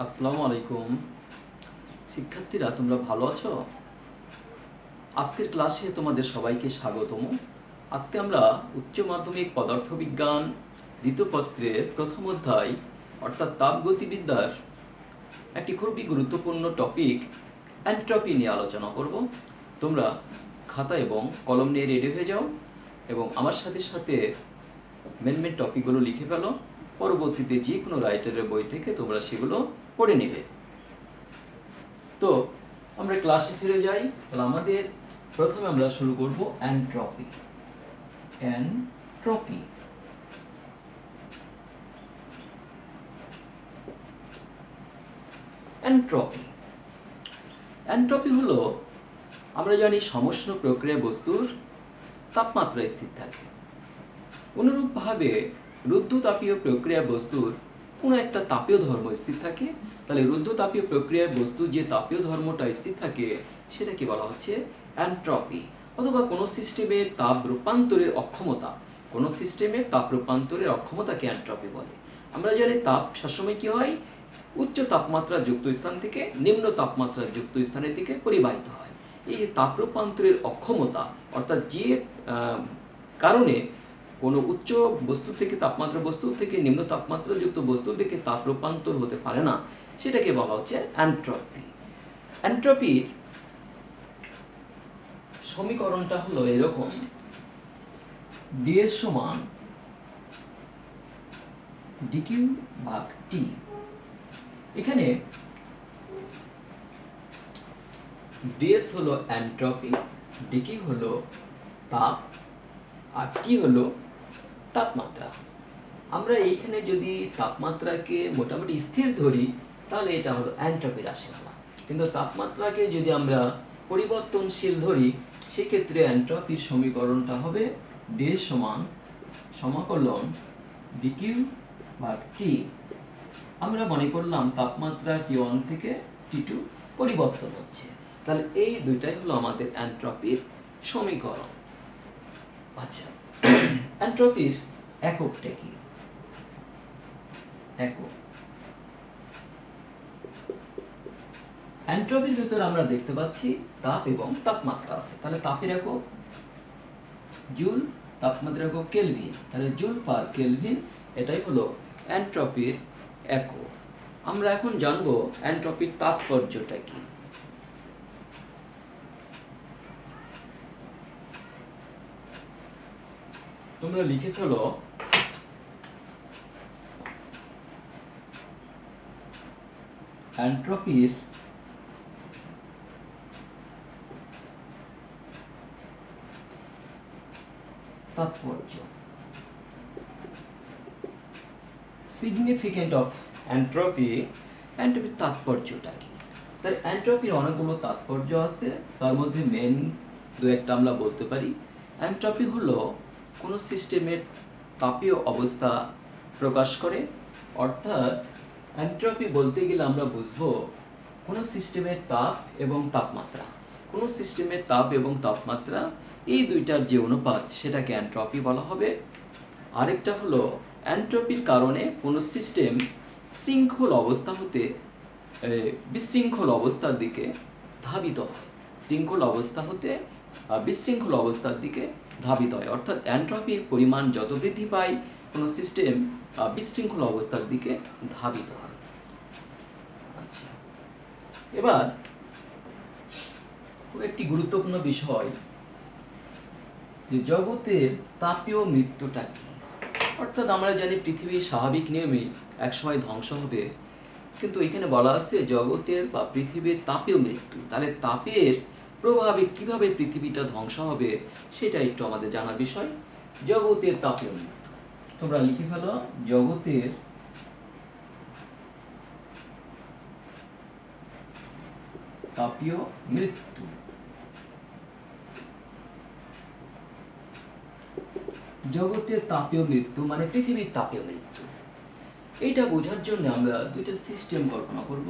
আসসালামু আলাইকুম। শিক্ষার্থীরা, তোমরা ভালো আছো? আজকের ক্লাসে তোমাদের সবাইকে স্বাগতম। আজকে আমরা উচ্চ মাধ্যমিক পদার্থবিজ্ঞান দ্বিতীয় পত্রের প্রথম অধ্যায় অর্থাৎ তাপগতিবিদ্যার একটি খুবই গুরুত্বপূর্ণ টপিক এন্ট্রপি নিয়ে আলোচনা করব। তোমরা খাতা এবং কলম নিয়ে রেডি হয়ে যাও এবং আমার সাথে সাথে মেন টপিকগুলো লিখে ফেলো। পরবর্তীতে যে কোনো রাইটারের বই থেকে তোমরা সেগুলো পড়ে নেবে। তো আমরা ক্লাসে ফিরে যাই। তাহলে আমাদের প্রথমে আমরা শুরু করব এন্ট্রপি। এন্ট্রপি এন্ট্রপি এন্ট্রপি হলো, আমরা জানি সমষ্ণ প্রক্রিয়া বস্তুর তাপমাত্রা স্থির থাকে। অনুরূপভাবে রুদ্ধতাপীয় প্রক্রিয়া বস্তুর কোনো একটা তাপীয় ধর্ম স্থির থাকে। তাহলে রুদ্ধতাপীয় প্রক্রিয়ার বস্তুর যে তাপীয় ধর্মটা স্থির থাকে সেটাকে বলা হচ্ছে এন্ট্রপি। অথবা কোনো সিস্টেমের তাপ রূপান্তরের অক্ষমতা, কোনো সিস্টেমের তাপ রূপান্তরের অক্ষমতাকে এন্ট্রপি বলে। আমরা জানি তাপ সবসময় কী হয়, উচ্চ তাপমাত্রা যুক্ত স্থান থেকে নিম্ন তাপমাত্রা যুক্ত স্থানের দিকে পরিবাহিত হয়। এই যে তাপ রূপান্তরের অক্ষমতা, অর্থাৎ যে কারণে কোনো উচ্চ বস্তু থেকে তাপমাত্রা বস্তু থেকে নিম্ন তাপমাত্রাযুক্ত বস্তুর দিকে তাপ রূপান্তর হতে পারে না, সেটাকে বলা হচ্ছে এন্ট্রপি। এন্ট্রপির সমীকরণটা হলো এরকম: ডিএস সমান ডিকিউ ভাগ টি। এখানে ডিএস হলো এন্ট্রপি, ডিকিউ হলো তাপ, আর টি হলো তাপমাত্রা। আমরা এইখানে যদি তাপমাত্রাকে মোটামুটি স্থির ধরি তাহলে এটা হলো এন্ট্রপি রাশিমালা। কিন্তু তাপমাত্রাকে যদি আমরা পরিবর্তনশীল ধরি সেক্ষেত্রে এন্ট্রপির সমীকরণটা হবে ডিএস সমান সমাকলন ডিকিউ ভাগ টি। আমরা মনে করলাম তাপমাত্রা T1 থেকে T2 পরিবর্তন হচ্ছে, তাহলে এই দুইটাই হলো আমাদের এন্ট্রপির সমীকরণ। আচ্ছা, এন্ট্রপির এককটা কি? একক এন্ট্রপির ভিতরে আমরা দেখতে পাচ্ছি তাপ এবং তাপমাত্রা আছে। তাহলে তাপের একক জুল, তাপমাত্রার একক কেলভিন। তাহলে জুল পার কেলভিন, এটাই হলো এন্ট্রপির একক। আমরা এখন জানবো এন্ট্রপির তাৎপর্যটা কি। তোমরা লিখে ফেলো এন্ট্রপির তাৎপর্য। সিগনিফিকেন্ট অফ এন্ট্রপি, এন্ট্রপির তাৎপর্যটা কি? তাই এন্ট্রপির অনেকগুলো তাৎপর্য আছে, তার মধ্যে মেন দু একটা আমরা বলতে পারি। এন্ট্রপি হলো কোনো সিস্টেমের তাপীয় অবস্থা প্রকাশ করে। অর্থাৎ এন্ট্রপি বলতে গেলে আমরা বুঝবো কোনো সিস্টেমের তাপ এবং তাপমাত্রা, কোনো সিস্টেমের তাপ এবং তাপমাত্রা এই দুইটার যে অনুপাত সেটাকে এন্ট্রপি বলা হবে। আরেকটা হলো এন্ট্রপির কারণে কোনো সিস্টেম শৃঙ্খল অবস্থা হতে বিশৃঙ্খল অবস্থার দিকে ধাবিত হয়। শৃঙ্খল অবস্থা হতে বিশৃঙ্খল অবস্থার দিকে ধাবিত হয়। অর্থাৎ এন্ট্রপির পরিমাণ যত বৃদ্ধি পায় কোনো সিস্টেম বিশৃঙ্খল অবস্থার দিকে ধাবিত হয়। আচ্ছা, এবার একটি গুরুত্বপূর্ণ বিষয় যে জগতের তাপীয় মৃত্যুটা কি। অর্থাৎ আমরা জানি পৃথিবীর স্বাভাবিক নিয়মেই একসময় ধ্বংস হবে, কিন্তু এখানে বলা আছে জগতের বা পৃথিবীর তাপীয় মৃত্যু। তাহলে তাপের প্রভাবে কিভাবে পৃথিবীটা ধ্বংস হবে সেটা একটু আমাদের জানার বিষয়। জগতের তাপীয় মৃত্যু তোমরা লিখে ফেলো, জগতের তাপীয় মৃত্যু। জগতের তাপীয় মৃত্যু মানে পৃথিবীর তাপীয় মৃত্যু। এইটা বোঝার জন্য আমরা দুইটা সিস্টেম কল্পনা করব।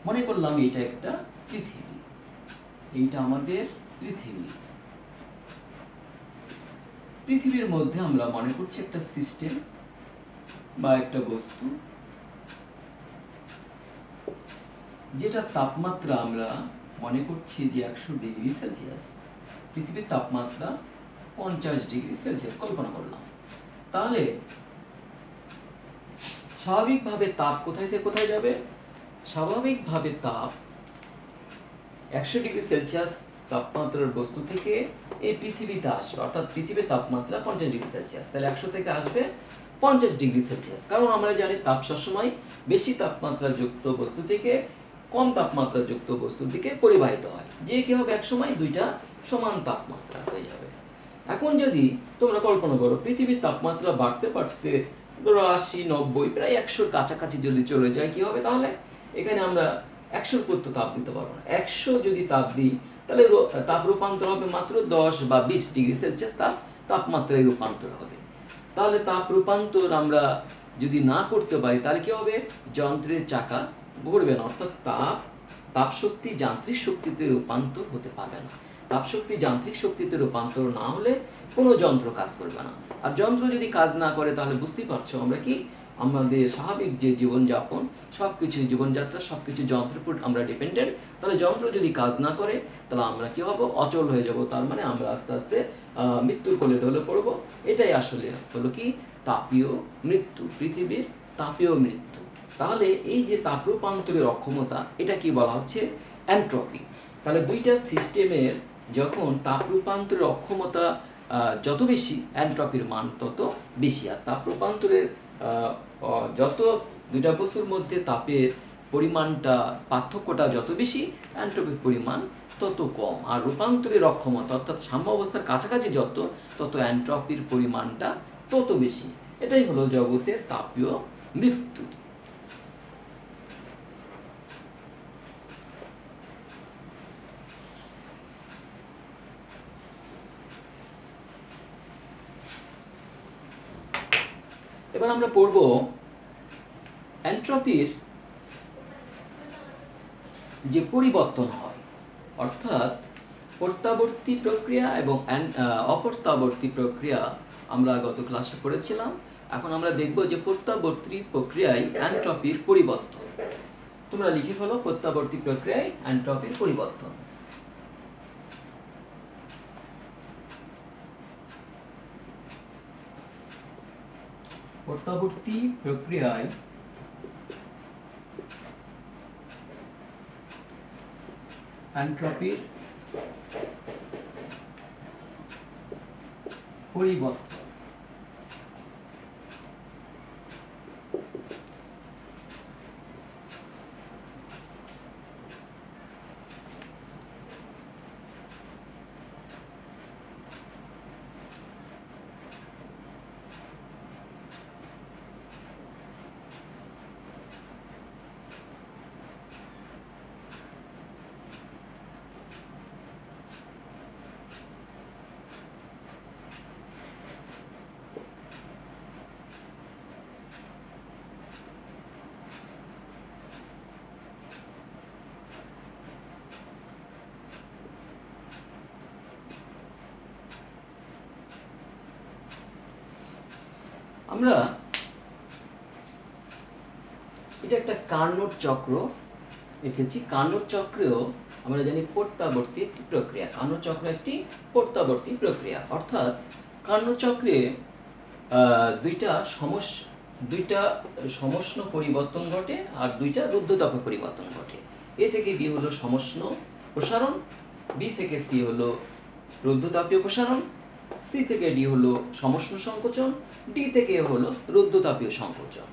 মনে করলাম এটা একটা পৃথিবী, এইটা আমাদের পৃথিবী। পৃথিবীর মধ্যে আমরা মনে করছি একটা সিস্টেম বা একটা বস্তু, যেটা তাপমাত্রা আমরা মনে করছি যে 100°C, পৃথিবীর তাপমাত্রা 50°C কল্পনা করলাম, তাহলে স্বাভাবিকভাবে তাপ কোথায় থেকে কোথায় যাবে? স্বাভাবিকভাবে তাপ 100°C তাপমাত্রার বস্তু থেকে এই পৃথিবীতে আসবে, অর্থাৎ পৃথিবীর তাপমাত্রা 50°C, তাহলে 100 থেকে আসবে 50°C, কারণ আমরা জানি তাপ সবসময় বেশি তাপমাত্রা যুক্ত বস্তু থেকে কম তাপমাত্রা যুক্ত বস্তুর দিকে পরিবাহিত হয়, যে কি হবে একসময় দুইটা সমান তাপমাত্রা হয়ে যাবে। এখন যদি তোমরা কল্পনা করো পৃথিবীর তাপমাত্রা বাড়তে বাড়তে ধরো 80-90 প্রায় 100-র কাছাকাছি যদি চলে যায়, কি হবে? তাহলে এখানে আমরা 100-র উপর তো তাপ দিতে পারবো না। 100 যদি তাপ দিই তাহলে তাপ রূপান্তর হবে মাত্র 10 বা 20°C তাপমাত্রায় রূপান্তর হবে। তাহলে তাপ রূপান্তর আমরা যদি না করতে পারি তাহলে কি হবে? যন্ত্রের চাকা ঘুরবে না, অর্থাৎ তাপশক্তি যান্ত্রিক শক্তিতে রূপান্তর হতে পারবে না। তাপশক্তি যান্ত্রিক শক্তিতে রূপান্তর না হলে কোনো যন্ত্র কাজ করবে না। আর যন্ত্র যদি কাজ না করে তাহলে বুঝতেই পারছো আমরা কি আমাদের স্বাভাবিক যে জীবনযাপন সবকিছু জীবনযাত্রা সবকিছু যন্ত্রের উপর আমরা ডিপেন্ডেন্ট। তাহলে যন্ত্র যদি কাজ না করে তাহলে আমরা কি হব? অচল হয়ে যাব। তার মানে আমরা আস্তে আস্তে মৃত্যুর কোলে ঢলে পড়ব। এটাই আসলে হলো কি তাপীয় মৃত্যু, পৃথিবীর তাপীয় মৃত্যু। তাহলে এই যে তাপ রূপান্তরের অক্ষমতা, এটা কি বলা হচ্ছে? এনট্রপি। তাহলে দুইটা সিস্টেমের যখন তাপ রূপান্তরের অক্ষমতা যত বেশি, এনট্রপির মান তত বেশি। আর তাপ রূপান্তরের যত দুইটা বস্তুর মধ্যে তাপের পরিমাণটা পার্থক্যটা যত বেশি, এনট্রপির পরিমাণ তত কম। আর রূপান্তরের অক্ষমতা অর্থাৎ সাম্য অবস্থার কাছাকাছি তত এনট্রপির পরিমাণটা তত বেশি। এটাই হলো জগতের তাপীয় মৃত্যু। এবার আমরা পড়ব এনট্রপির যে পরিবর্তন হয়, অর্থাৎ প্রত্যাবর্তী প্রক্রিয়া এবং অপ্রত্যাবর্তী প্রক্রিয়া আমরা গত ক্লাসে পড়েছিলাম। এখন আমরা দেখব যে প্রত্যাবর্তী প্রক্রিয়ায় এনট্রপির পরিবর্তন। তোমরা লিখে ফেলো প্রত্যাবর্তী প্রক্রিয়ায় এনট্রপির পরিবর্তন। প্রত্যাবর্তী প্রক্রিয়ায় এনট্রপির পরিবর্তন। আমরা এটা একটা কার্নোট চক্র লিখেছি। কার্নোট চক্রেও আমরা জানি প্রত্যাবর্তী একটি প্রক্রিয়া। কার্নোট চক্র একটি প্রত্যাবর্তী প্রক্রিয়া, অর্থাৎ কার্নোট চক্রে দুইটা সমষ্ণ পরিবর্তন ঘটে আর দুইটা রুদ্ধতাপ পরিবর্তন ঘটে। এ থেকে বি হলো সমষ্ণ প্রসারণ, বি থেকে সি হলো রুদ্ধতাপীয় প্রসারণ, সি থেকে ডি হলো সমষ্ণ সংকোচন, ডি থেকে হলো রুদ্ধতাপীয় সংকোচন।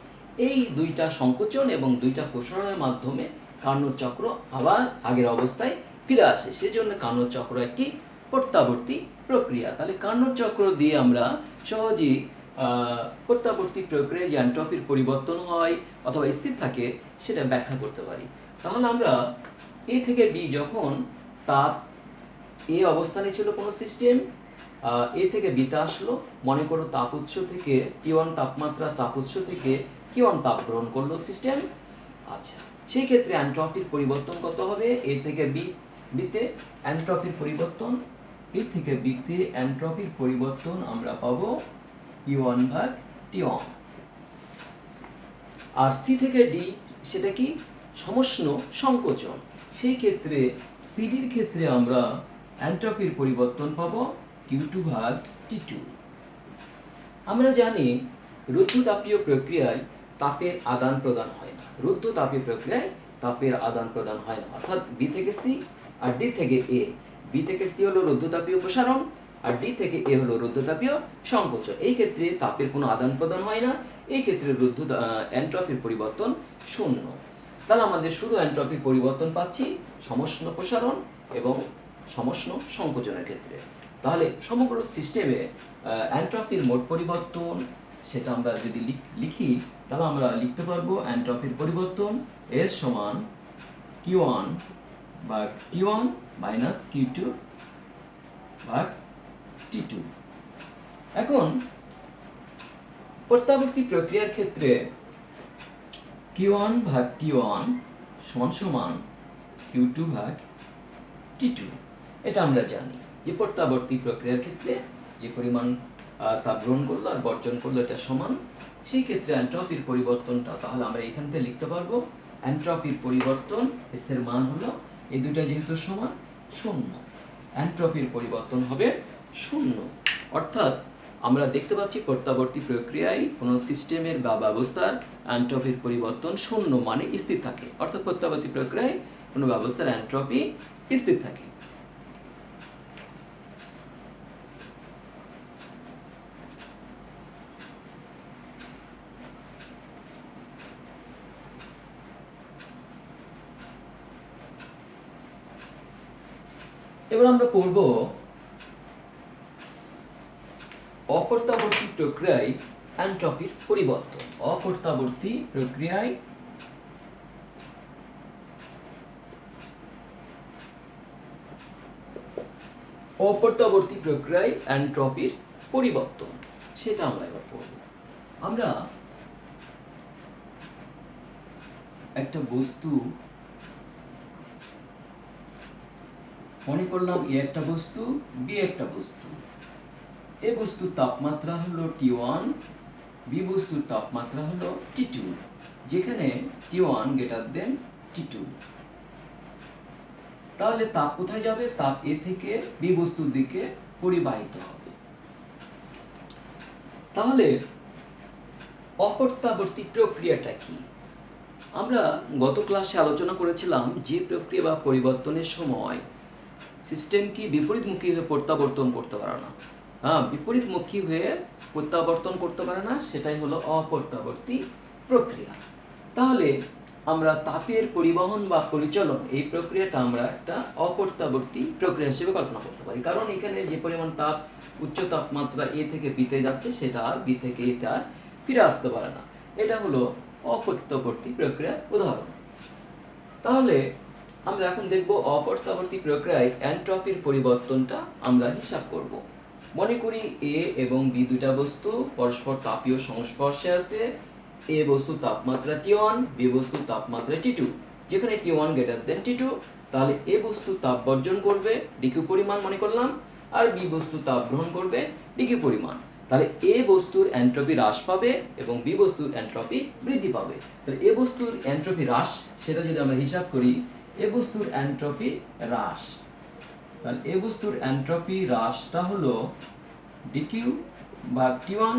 এই দুইটা সংকোচন এবং দুইটা প্রসারণের মাধ্যমে কার্নোট চক্র আবার আগের অবস্থায় ফিরে আসে। সেজন্য কার্নোট চক্র একটি প্রত্যাবর্তী প্রক্রিয়া। তাহলে কার্নোট চক্র দিয়ে আমরা সহজেই প্রত্যাবর্তী প্রক্রিয়ায় যে এনট্রপির পরিবর্তন হয় অথবা স্থির থাকে সেটা ব্যাখ্যা করতে পারি। তাহলে আমরা এ থেকে বি, যখন তাপ এ অবস্থানে ছিল কোনো সিস্টেম, এ থেকে বিতে আসলো, মনে করো তাপ উৎস থেকে T1 তাপমাত্রা তাপ উৎস থেকে Q1 তাপ গ্রহণ করলো সিস্টেম। আচ্ছা, সেই ক্ষেত্রে এনট্রপির পরিবর্তন কত হবে? এ থেকে বিতে এনট্রপির পরিবর্তন, এ থেকে বিতে এনট্রপির পরিবর্তন আমরা পাবো Q1/T1। আর সি থেকে ডি সেটা কি? সমষ্ণ সংকোচন। সেই ক্ষেত্রে সিডির ক্ষেত্রে আমরা এন্ট্রপির পরিবর্তন পাবো Q2 ভাগ T2। আমরা জানি রুদ্ধতাপীয় প্রক্রিয়ায় তাপের আদান প্রদান হয় না। রুদ্ধতাপীয় প্রক্রিয়ায় তাপের আদান প্রদান হয় না, অর্থাৎ বি থেকে সি আর ডি থেকে এ। বি থেকে সি হলো রুদ্ধতাপীয় প্রসারণ আর ডি থেকে এ হলো রুদ্ধতাপীয় সংকোচন। এই ক্ষেত্রে তাপের কোনো আদান প্রদান হয় না, এই ক্ষেত্রে এন্ট্রপির পরিবর্তন শূন্য। তাহলে আমাদের শুধু এন্ট্রপির পরিবর্তন পাচ্ছি সমষ্ণ প্রসারণ এবং সমষ্ণ সংকোচনের ক্ষেত্রে। তাহলে সমগ্র সিস্টেমে এন্ট্রপির মোট পরিবর্তন সেটা আমরা যদি লিখি তাহলে আমরা লিখতে পারবো এন্ট্রপির পরিবর্তন S সমান Q1 ভাগ T1 মাইনাস Q2 ভাগ T2। এখন প্রত্যাবর্তী প্রক্রিয়ার ক্ষেত্রে Q1 ভাগ T1 সমান সমান Q2 ভাগ T2। এটা আমরা জানি যে প্রত্যাবর্তী প্রক্রিয়ার ক্ষেত্রে যে পরিমাণ তাপ গ্রহণ করলো আর বর্জন করলো এটা সমান। সেই ক্ষেত্রে এন্ট্রপির পরিবর্তনটা তাহলে আমরা এখান থেকে লিখতে পারবো এন্ট্রপির পরিবর্তন এস এর মান হলো এই দুইটা যেহেতু সমান শূন্য, এন্ট্রপির পরিবর্তন হবে শূন্য। অর্থাৎ আমরা দেখতে পাচ্ছি প্রত্যাবর্তী প্রক্রিয়ায় কোনো সিস্টেমের বা ব্যবস্থার এন্ট্রপির পরিবর্তন শূন্য মানে স্থির থাকে, অর্থাৎ প্রত্যাবর্তী প্রক্রিয়ায় কোনো ব্যবস্থার এন্ট্রপি স্থির থাকে। এবার আমরা পড়ব অপ্রত্যাবর্তী প্রক্রিয়ায় এন্ট্রপির পরিবর্তন। অপ্রত্যাবর্তী প্রক্রিয়ায় এন্ট্রপির পরিবর্তন সেটা আমরা এবার পড়ব। আমরা একটা বস্তু মনে করলাম এ একটা বস্তু, বি একটা বস্তু। এ বস্তুর তাপমাত্রা হলো T1, বি বস্তুর তাপমাত্রা হলো T2, যেখানে T1 গ্রেটার দেন T2। তাহলে তাপ কোথায় যাবে? তাপ এ থেকে বি বস্তুর দিকে পরিবাহিত হবে। তাহলে অপ্রত্যাবর্তী প্রক্রিয়াটা কি? আমরা গত ক্লাসে আলোচনা করেছিলাম যে প্রক্রিয়া বা পরিবর্তনের সময় সিস্টেম কি বিপরীতমুখী হয়ে প্রত্যাবর্তন করতে পারে না, বিপরীতমুখী হয়ে প্রত্যাবর্তন করতে পারে না, সেটাই হলো অপ্রত্যাবর্তী প্রক্রিয়া। তাহলে আমরা তাপের পরিবহন বা পরিচালন এই প্রক্রিয়াটা আমরা একটা অপ্রত্যাবর্তী প্রক্রিয়া হিসেবে কল্পনা করতে পারি, কারণ এখানে যে পরিমাণ তাপ উচ্চ তাপমাত্রা এ থেকে বিতে যাচ্ছে সেটা আর বি থেকে এতে আর ফিরে আসতে পারে না। এটা হলো অপ্রত্যাবর্তী প্রক্রিয়ার উদাহরণ। তাহলে আমরা এখন দেখব অপ্রত্যাবর্তী প্রক্রিয়ায় এন্ট্রপির পরিবর্তনটা আমরা হিসাব করব। মনে করি এ এবং বি দুটা বস্তু পরস্পর তাপীয় সংস্পর্শে আছে। এ বস্তুর তাপমাত্রা T1, বি বস্তুর তাপমাত্রা T2, যেখানে T1 গ্রেটার দেন T2। তাহলে এ বস্তু তাপ বর্জন করবে ডিকিউ পরিমাণ মনে করলাম, আর বি বস্তু তাপ গ্রহণ করবে ডিকিউ পরিমাণ। তাহলে এ বস্তুর এন্ট্রপি হ্রাস পাবে এবং বি বস্তুর এন্ট্রপি বৃদ্ধি পাবে। তাহলে এ বস্তুর এন্ট্রপি হ্রাস সেটা যদি আমরা হিসাব করি, এ বস্তুর এন্ট্রপি হ্রাস, তাহলে এ বস্তুর এন্ট্রপি হ্রাসটা হলো ডিকিউ বা T1,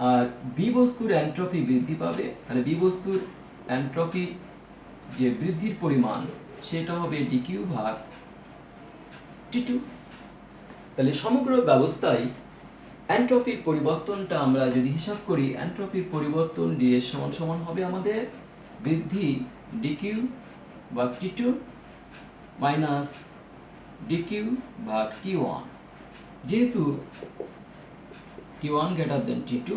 আর বি বস্তুর এন্ট্রপি বৃদ্ধি পাবে। তাহলে বি বস্তুর এন্ট্রপি যে বৃদ্ধির পরিমাণ সেটা হবে ডিকিউ ভাগ T2। তাহলে সমগ্র ব্যবস্থায় এন্ট্রপির পরিবর্তনটা আমরা যদি হিসাব করি, এন্ট্রপির পরিবর্তন ডিএস সমান সমান হবে আমাদের বৃদ্ধি ডিকিউ ভাগ T2 মাইনাস ডিকিউ ভাগ T1। যেহেতু T1 গ্রেটার দেন T2,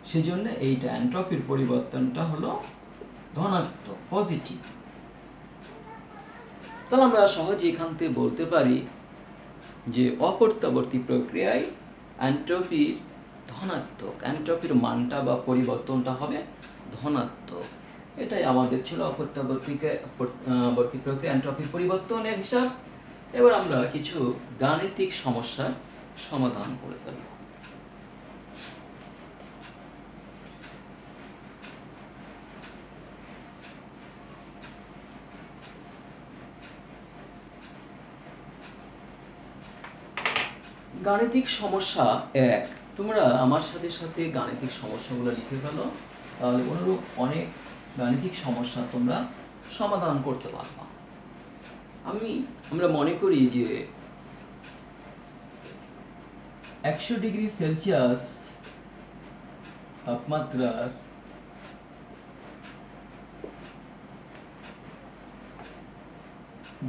সেজন্য এইটা এন্ট্রপির পরিবর্তনটা হলো ধনাত্মক, পজিটিভ। তাহলে আমরা সহজে এখান থেকে বলতে পারি যে অপ্রত্যাবর্তী প্রক্রিয়ায় এন্ট্রপির ধনাত্মক, এন্ট্রপির মানটা বা পরিবর্তনটা হবে ধনাত্মক। এটাই আমাদের ছিল অপ্রত্যাবর্তী প্রক্রিয়া এন্ট্রপির পরিবর্তনের হিসাব। এবার আমরা কিছু গাণিতিক সমস্যার সমাধান করে ফেলব। গাণিতিক সমস্যা 1। তোমরা আমার সাথে সাথে গাণিতিক সমস্যাগুলো লিখে ফেলো, তাহলে অনুরূপ অনেক গাণিতিক সমস্যা তোমরা সমাধান করতে পারবা। আমরা মনে করি যে 100 ডিগ্রি সেলসিয়াস তাপমাত্রার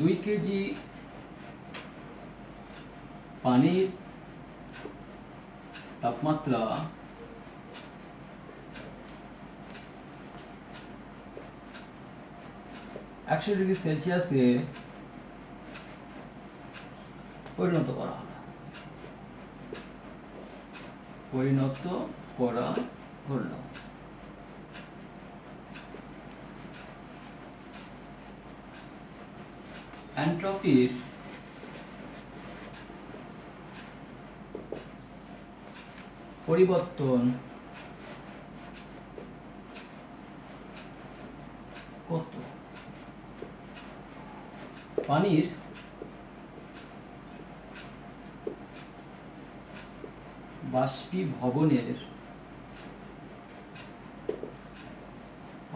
2 কেজি পানির তাপমাত্রা 100 ডিগ্রি সেলসিয়াসে পরিণত করা হলো। এনট্রপির পরিবর্তন কত? পানির বাষ্পীভবনের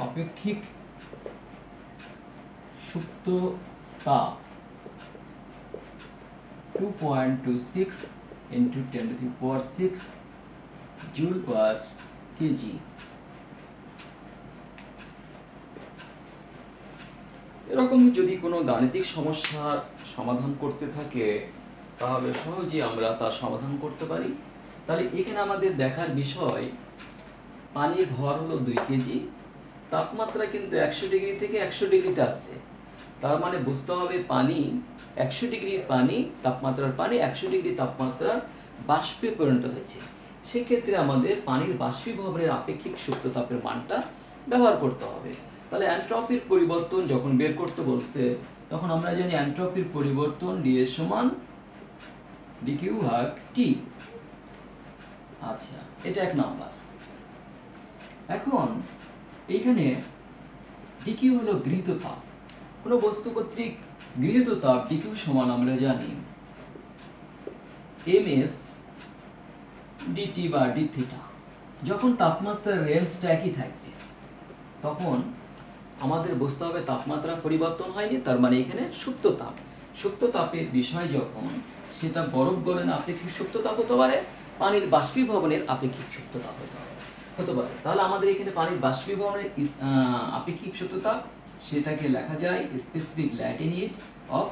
আপেক্ষিক সুপ্ত তাপ 2.26 into 10⁶ জুল পার কেজি। এরকম যদি কোনো গাণিতিক সমস্যার সমাধান করতে থাকে তাহলে সহজেই আমরা তার সমাধান করতে পারি। তাহলে এখানে আমাদের দেখার বিষয়, পানির ভর হলো 2 কেজি, তাপমাত্রা কিন্তু 100 ডিগ্রি থেকে 100 ডিগ্রিতে আসছে। তার মানে বুঝতে হবে পানি 100 ডিগ্রির পানি, তাপমাত্রার পানি 100 ডিগ্রি তাপমাত্রার বাষ্পে পরিণত হয়েছে। সেক্ষেত্রে আমাদের পানির বাষ্পীভবনের আপেক্ষিক সুপ্ত তাপের মানটা ব্যবহার করতে হবে। তাহলে এনট্রপির পরিবর্তন যখন বের করতে বলছে, তখন আমরা জানি এনট্রপির পরিবর্তন ডিএস সমান ডিকিউ ভাগ টি। আচ্ছা, এটা 1 নাম্বার। এখন এইখানে ডিকিউ হলো গৃহীত তাপ। কোনো বস্তু কর্তৃক গৃহীত তাপ ডিকিউ সমান আমরা জানি এমএস ডিটি বা ডি থিটা। যখন তাপমাত্রার রেঞ্জটা একই থাকবে তখন আমাদের বুঝতে হবে তাপমাত্রা পরিবর্তন হয়নি, তার মানে এখানে সুপ্ত তাপের বিষয় যখন, সেটা বরফ গলনের আপেক্ষিক সুপ্ত তাপ হতে পারে, পানির বাষ্পীভবনের আপেক্ষিক সুপ্ত তাপ হতে পারে। তাহলে আমাদের এখানে পানির বাষ্পীভবনের আপেক্ষিক সুপ্ত তাপ, সেটাকে লেখা যায় specific Latin heat of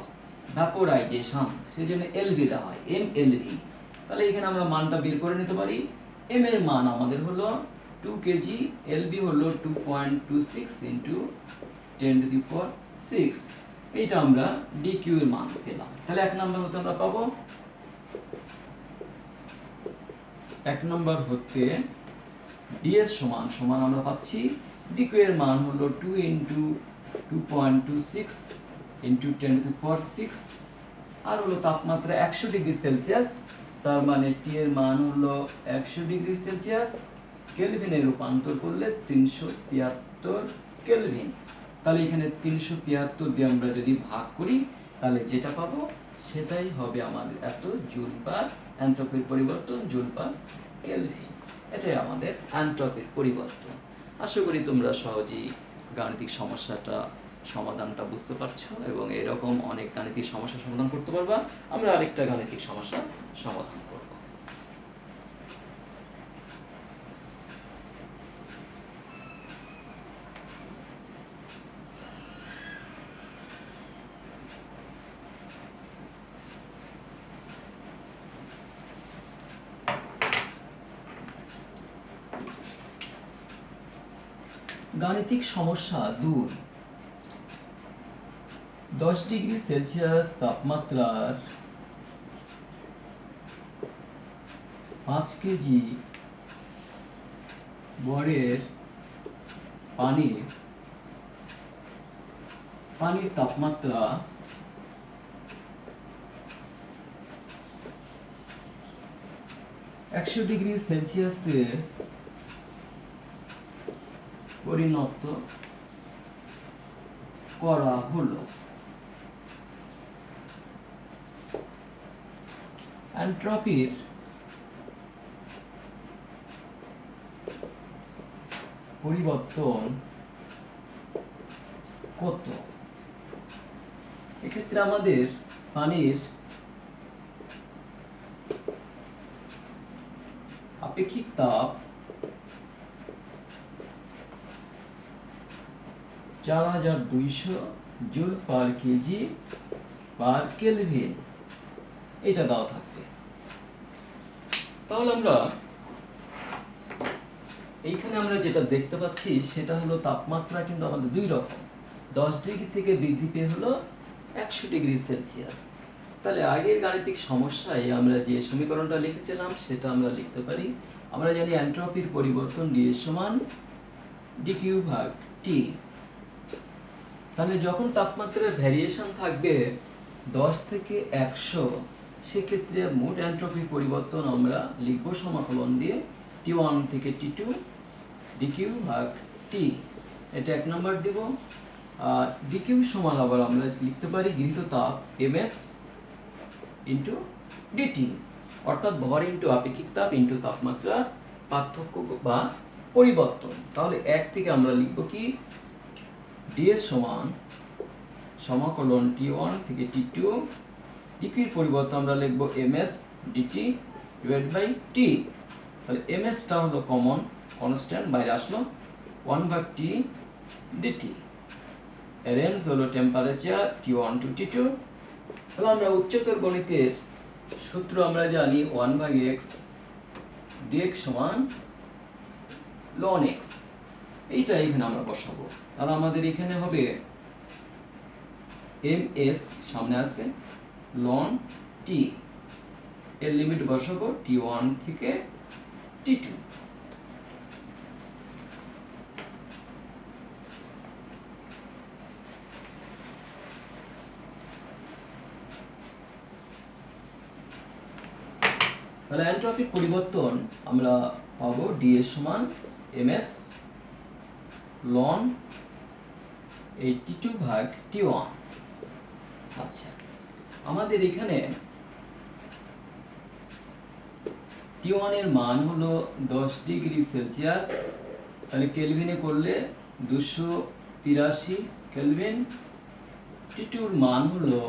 vaporisation, সেজন্য এলভি দেওয়া হয়, এমএলভি। তাহলে এখানে আমরা মানটা বের করে নিতে পারি। এম এর মান আমাদের হলো 2 কেজি, এলবি হলো 2.26 into 10⁶। এইটা আমরা ডিকিউ এর মান পেলাম। তাহলে 1 নম্বর হতে আমরা পাবো, 1 নম্বর হতে ডিএস সমান আমরা পাচ্ছি ডিকিউ এর মান হলো 2 into 2.26 into 10⁶, আর হলো তাপমাত্রা 100 ডিগ্রি সেলসিয়াস, তার মানে টি এর মান হলো 100 ডিগ্রি সেলসিয়াস, কেলভিনে রূপান্তর করলে 373 কেলভিন। তাহলে এখানে 373 দিয়ে আমরা যদি ভাগ করি তাহলে যেটা পাবো সেটাই হবে আমাদের এত জুল পার এনট্রপির পরিবর্তন, জুল পার কেলভিন। এটাই আমাদের এনট্রপির পরিবর্তন। আশা করি তোমরা সহজেই গাণিতিক সমাধানটা বুঝতে পারছো এবং এরকম অনেক গাণিতিক সমস্যা সমাধান করতে পারবা। আমরা আরেকটা গাণিতিক সমস্যা সমাধান করব। গাণিতিক সমস্যা 2। 10 ডিগ্রি সেলসিয়াস তাপমাত্রার 5 কেজি ভরের পানির তাপমাত্রা 100 ডিগ্রি সেলসিয়াসে পরিণত করা হলো। এনট্রপির পরিবর্তন কত? এক্ষেত্রে আমাদের পানির আপেক্ষিক তাপ 4200 joule per KG per Kelvin, এটা দেওয়া থাকবে। তাহলে আমরা এইখানে আমরা যেটা দেখতে পাচ্ছি সেটা হলো তাপমাত্রা কিন্তু আমাদের দুই রকম, 10 ডিগ্রি থেকে বৃদ্ধি পেয়ে হলো 100 ডিগ্রি সেলসিয়াস। তাহলে আগের গাণিতিক সমস্যায় আমরা যে সমীকরণটা লিখেছিলাম সেটা আমরা লিখতে পারি। আমরা জানি এনট্রপির পরিবর্তন ডিএস সমান ডিকিউ ভাগ টি। তাহলে যখন তাপমাত্রার ভ্যারিয়েশন থাকবে 10 থেকে 100, সেক্ষেত্রে মোট এনট্রপির পরিবর্তন আমরা লিখব সমাকলন দিয়ে T1 থেকে T2 ডিকিউ ভাগ টি, এটা 1 নম্বর দেব। আর ডিকিউ সমান আবার আমরা লিখতে পারি গৃহীত তাপ ms ইন্টু ডিটি, অর্থাৎ ভর ইন্টু আপেক্ষিক তাপ ইন্টু তাপমাত্রার পার্থক্য বা পরিবর্তন। তাহলে 1 থেকে আমরা লিখব কি ডিএস সমান সমাকলন T1 থেকে T2 ডিকিউর পরিবর্তন আমরা লিখব ms DT divide by T. তাহলে ms টা হলো কমন কনস্ট্যান্ট, বাইরে আসলো 1 ভাগ টি ডিটি। রেঞ্জ হলো টেম্পারেচার T1 টু T2। তাহলে আমরা উচ্চতর গণিতের সূত্র আমরা জানি 1 ভাগ x dx সমান ln x, এইটা এখানে আমরা বসাবো। তাহলে আমাদের এখানে হবে ms সামনে আছে ln t, এর লিমিট বসাবো T1 থেকে T2। তাহলে এনট্রপির পরিবর্তন আমরা পাবো ডিএস সমান ms ln এই T2 ভাগ T1। আচ্ছা, আমাদের এখানে T1 এর মান হলো 10 ডিগ্রি সেলসিয়াস, তাহলে কেলভিনে করলে 283 কেলভিন। T2 এর মান হলো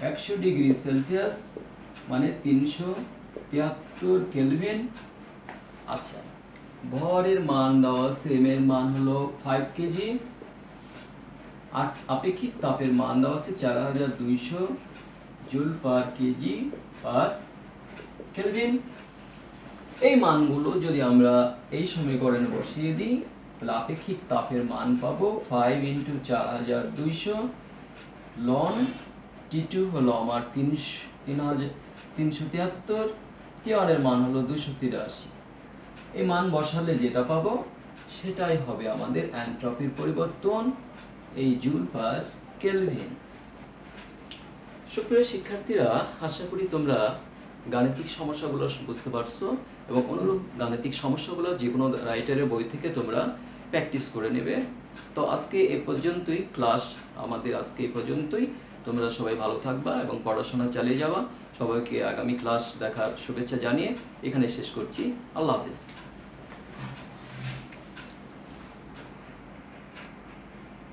100 ডিগ্রি সেলসিয়াস, মানে 373 কেলভিন। আচ্ছা, ভরের মান দেওয়া আছে, m এর মান হলো 5 কেজি, আর আপেক্ষিক তাপের মান দেওয়া আছে 4200 joule per KG per Kelvin. এই মানগুলো যদি আমরা এই সমীকরণে বসিয়ে দিই তাহলে আপেক্ষিক তাপের মান পাবো 5 ইন্টু 4200 লন T2 হলো আমার 373, T1 এর মান হলো 283। এই মান বসালে যেটা পাবো সেটাই হবে আমাদের এনট্রপির পরিবর্তন, এই জুল পার কেলভিন। সুপ্রিয় শিক্ষার্থীরা, আশা করি তোমরা গাণিতিক সমস্যাগুলো বুঝতে পারছো এবং অনুরূপ গাণিতিক সমস্যাগুলো যে কোনো রাইটারের বই থেকে তোমরা প্র্যাকটিস করে নেবে। তো আজকে এ পর্যন্তই ক্লাস, আমাদের আজকে এই পর্যন্তই। তোমরা সবাই ভালো থাকবা এবং পড়াশোনা চালিয়ে যাবা। সবাইকে আগামী ক্লাস দেখার শুভেচ্ছা জানিয়ে এখানে শেষ করছি। আল্লাহ হাফেজ।